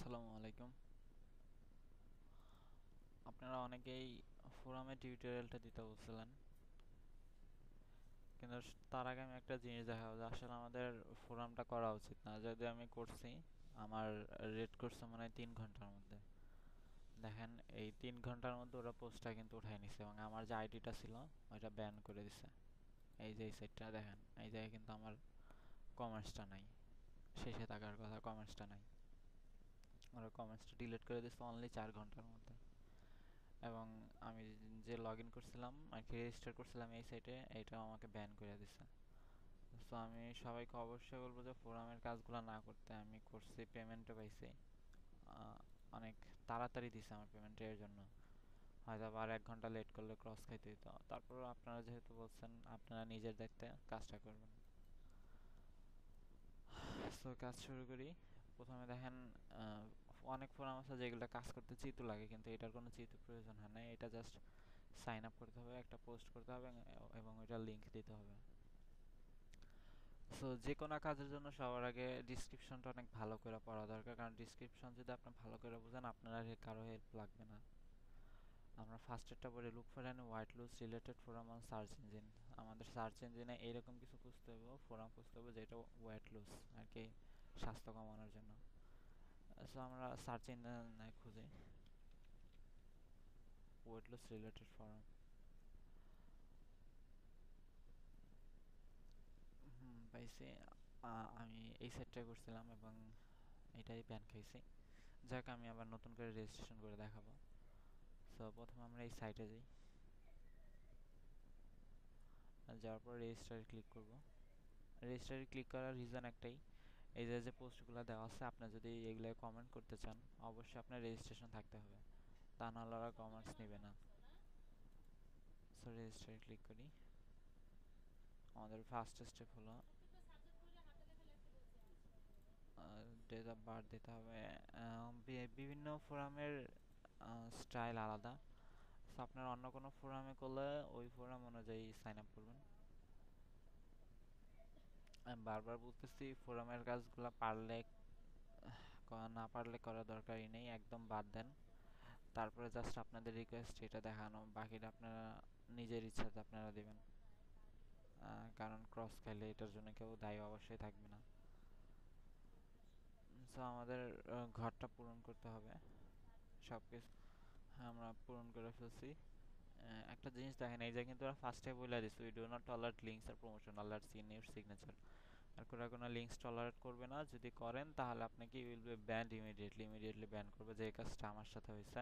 আসসালামু আলাইকুম। আপনারা অনেকেই ফোরামে টিউটোরিয়ালটা দিতে বলছিলেন, কিন্তু তার আগে আমি একটা জিনিস দেখাবো যে আসলে আমাদের ফোরামটা করা উচিত না। যদি আমি করছি, আমার রেট করছে মনে হয় 3 ঘন্টার মধ্যে। দেখেন, এই 3 ঘন্টার মধ্যে ওরা পোস্টটা কিন্তু উঠাই নিছে এবং আমার যে আইডিটা ছিল ওইটা ব্যান করে দিছে। এই যে এই সাইটটা দেখেন, এই জায়গায় কিন্তু আমার কমেন্টসটা নাই, শেষে থাকার কথা কমেন্টসটা নাই। ওরা কমেন্টসটা ডিলিট করে দিচ্ছে অনলি 4 ঘন্টার মধ্যে। এবং আমি যে লগ ইন করছিলাম আর কি, রেজিস্টার করছিলাম এই সাইটে, এইটাও আমাকে ব্যান করে দিছে। সো আমি সবাইকে অবশ্যই বলবো যে ফোরামের কাজগুলো না করতে। আমি করছি, পেমেন্টও পাইছি, আহ, অনেক তাড়াতাড়ি দিছে আমার পেমেন্টের জন্য। হয়তো আবার 1 ঘন্টা লেট করলে ক্রস খাইতে হইতো। তারপর আপনারা যেহেতু বলছেন, আপনারা নিজের দায়িত্বে কাজটা করবেন। সো কাজ শুরু করি। প্রথমে দেখেন, অনেক ফোরাম আছে যেগুলো কাজ করতে চিতু লাগে, কিন্তু এটার কোনো চিতু প্রয়োজন হয় না। এটা জাস্ট সাইন আপ করতে হবে, একটা পোস্ট করতে হবে এবং ওইটার লিঙ্ক দিতে হবে। সো যে কোনো কাজের জন্য সবার আগে ডিসক্রিপশনটা অনেক ভালো করে পড়া দরকার, কারণ ডিসক্রিপশন যদি আপনি ভালো করে বোঝেন, আপনার আর কারো হেল্প লাগবে না। আমরা ফার্স্টেরটা পড়ি, look for an white loose related forum on search engine. আমাদের সার্চ ইঞ্জিনে এইরকম কিছু খুঁজতে হবে, ফোরাম খুঁজতে হবে যেটা ওয়েট লুজ আর কি, স্বাস্থ্য কমানোর জন্য। সো আমরা সার্চ ইঞ্জিনে খুঁজি ওয়েট লুজ রিলেটেড ফোরাম। পাইছি। আমি এই সেটটাই করছিলাম এবং এটাই ব্যান খাইছি। যাক, আমি আবার নতুন করে রেজিস্ট্রেশন করে দেখাবো। সো প্রথমে আমরা এই সাইটে যাই, যাওয়ার পর রেজিস্টারে ক্লিক করব। রেজিস্টারে ক্লিক করার রিজন একটাই, এই যে যে পোস্টগুলো দেওয়া আছে, আপনি যদি এগুলো কমেন্ট করতে চান, অবশ্যই আপনার রেজিস্ট্রেশন থাকতে হবে, তা নাহলে ওরা কমেন্টস নেবে না। সো রেজিস্টারে ক্লিক করি। আমাদের ফার্স্ট স্টেপ হলো ডেট অফ বার্থ দিতে হবে। বিভিন্ন ফোরামের স্টাইল আলাদা। সো আপনার অন্য কোনো ফোরামে করলে ওই ফোরাম অনুযায়ী সাইন আপ করবেন। আমি বারবার বলতেছি, ফোরামের কাজগুলো পারলে না পারলে করার দরকারই নেই, একদম বাদ দেন। তারপরে জাস্ট আপনাদের রিকোয়েস্ট এটা দেখানো, বাকিটা আপনারা নিজের ইচ্ছাতে আপনারা দেবেন। কারণ ক্রস খাইলে এটার জন্য কেউ দায়ী অবশ্যই থাকবে না। সো আমাদের ঘরটা পূরণ করতে হবে সব কিছু। আমরা পূরণ করে ফেলছি। একটা জিনিস দেখেন, এই যে কিন্তু ওরা ফার্স্টে বলে দিচ্ছে, we do not tolerate links আর promotion alerts in your signature. আর কোনো লিঙ্কস টলারেট করবে না। যদি করেন তাহলে আপনাকে will be banned immediately ban করবে, যে কাজটা আমার সাথে হয়েছে।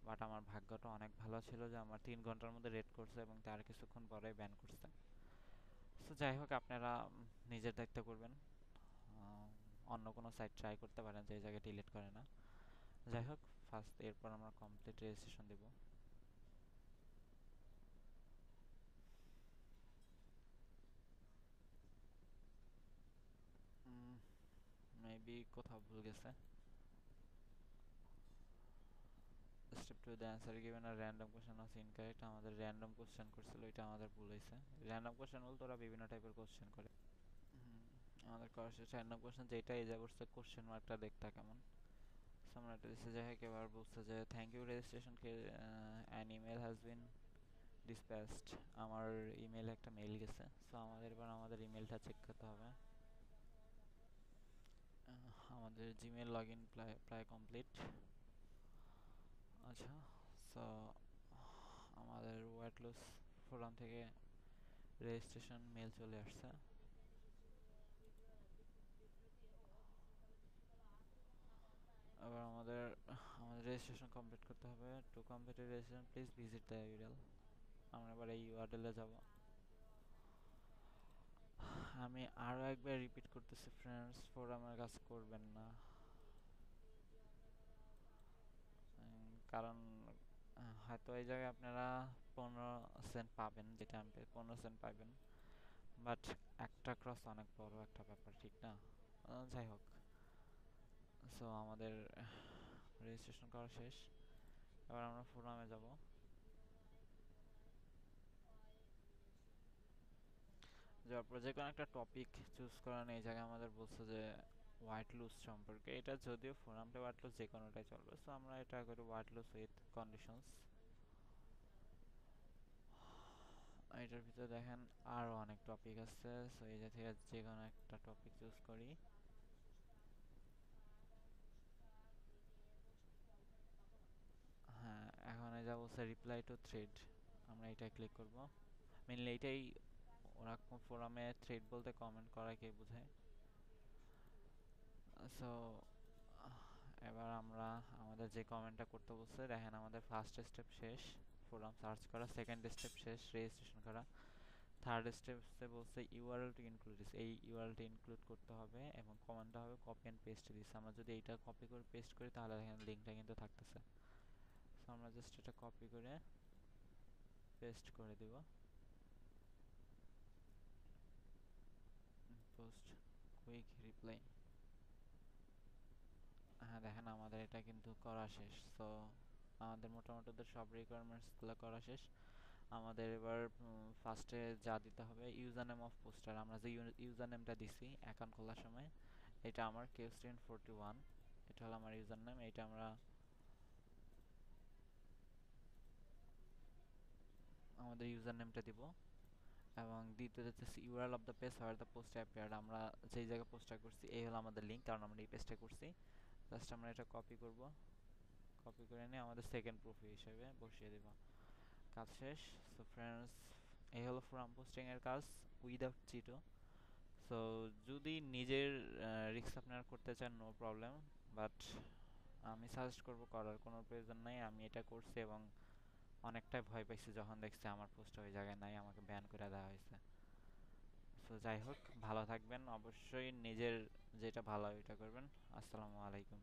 বাট আমার ভাগ্যটা অনেক ভালো ছিল যে আমার 3 ঘন্টার মধ্যে রেড করছে এবং তার কিছুক্ষণ পরে ব্যান করছে। সো যাই হোক, আপনারা নিজের দায়িত্ব করবেন। অন্য কোনো সাইট ট্রাই করতে পারেন যে জায়গায় ডিলিট করে না। যাই হোক, ফার্স্ট এরপর আমরা কমপ্লিট রেজিস্ট্রেশন দেব। মেবি কোথাও ভুল গেছে। Step two, the answer given are random question of incorrect. আমাদের র্যান্ডম কোশ্চেন করছিল, এটা আমাদের ভুল হয়েছে। র্যান্ডম কোশ্চেন বলতে ওরা বিভিন্ন টাইপের কোশ্চেন করে। আমাদের করা শেষ। র্যান্ডম কোশ্চেন যেটা এই যা করছে, কোশ্চেন মার্কটা দেখতে কেমন। আমরা একটা দিচ্ছে, যাই হোক এবার বলছে যে থ্যাংক ইউ রেজিস্ট্রেশন কে an email has been dispatched. আমার ইমেলে একটা মেইল গেছে। সো আমাদের এবার আমাদের ইমেলটা চেক করতে হবে। আমাদের জিমেল লগ ইন প্রায় কমপ্লিট। আচ্ছা, সো আমাদের ওয়েট লস ফোরাম থেকে রেজিস্ট্রেশন মেল চলে আসছে। এবার আমাদের আমাদের রেজিস্ট্রেশন কমপ্লিট করতে হবে। To complete registration please visit the URL. আমরা এবার এই ইউআরএলে যাব। আমি আরও একবার রিপিট করতেছি ফ্রেন্ডস, ফোরামের কাজ করবেন না। কারণ হয়তো এই জায়গায় আপনারা 15 সেন্ট পাবেন, যেটা আমি 15 সেন্ট পাবেন, বাট একটা ক্রস অনেক বড় একটা ব্যাপার, ঠিক না? যাই হোক, সো আমাদের রেজিস্ট্রেশন করা শেষ। এবার আমরা ফোরামে যাব। যাওয়ার পর যে কোনো একটা টপিক চুজ করেন। এই জায়গায় আমাদের বলছে যে হোয়াইট লুজ সম্পর্কে, এটা যদিও ফোরামটা হোয়াইট লুজ যে কোনোটাই চলবে, সো আমরা এটা করি হোয়াইট লুজ উইথ কন্ডিশনস। এটার ভিতরে দেখেন আরও অনেক টপিক আছে, সো এই যে থেকে যে কোনো একটা টপিক চুজ করি। হ্যাঁ, এখন এই যা বলছে রিপ্লাই টু থ্রেড, আমরা এটাই ক্লিক করব। মেনলি এটাই, ওরা ফোরামে থ্রেড বলতে কমেন্ট করাকে বোঝায়। সো এবার আমরা আমাদের যে কমেন্টটা করতে বলছে, দেখেন আমাদের ফার্স্ট স্টেপ শেষ, ফোরাম সার্চ করা। সেকেন্ড স্টেপ শেষ, রেজিস্ট্রেশন করা। থার্ড স্টেপসে বলছে ইউআরএল টু ইনক্লুড দিস, এই ইউআরএলটা ইনক্লুড করতে হবে এবং কমান্ডটা হবে কপি অ্যান্ড পেস্ট দিস। আমরা যদি এইটা কপি করে পেস্ট করি তাহলে দেখেন লিঙ্কটা কিন্তু থাকতেছে। সো আমরা জাস্ট এটা কপি করে পেস্ট করে দিব। পোস্ট কুইক রিপ্লাই, হ্যাঁ দেখেন আমাদের এটা কিন্তু করা শেষ। সো আমাদের মোটামুটি ওদের সব রিকোয়ারমেন্টসগুলো করা শেষ। আমাদের এবার ফার্স্টে যা দিতে হবে, ইউজার নেম অফ পোস্টার। আমরা যে ইউজার নেমটা দিছি অ্যাকাউন্ট খোলার সময়, এটা আমার কেউস্টিন41, এটা হলো আমার ইউজার নেম। এটা আমরা আমাদের ইউজার নেমটা দিব। এবং দ্বিতীয় হচ্ছে URL of the page where the post appeared, আমরা যেই জায়গায় পোস্টটা করছি এই হলো আমাদের লিঙ্ক, কারণ আমরা এই পেজটা করছি। জাস্ট আমরা এটা কপি করব, কপি করে নিয়ে আমাদের সেকেন্ড প্রুফ হিসেবে বসিয়ে দেব। কাজ শেষ। সো ফ্রেন্ডস, এই হলো ফোরাম পোস্টিং এর কাজ উইদাউট চিটো। সো যদি নিজের রিস্ক আপনারা করতে চান, নো প্রবলেম, বাট আমি সাজেস্ট করব করার কোনো প্রয়োজন নাই। আমি এটা করছি এবং অনেকটাই ভয় পাইছি যখন দেখছি আমার পোস্ট ওই জায়গায় নাই, আমাকে ব্যান করে দেওয়া হয়েছে। সো যাই হোক, ভালো থাকবেন, অবশ্যই নিজের যেটা ভালো ওইটা করবেন। আসসালামু আলাইকুম।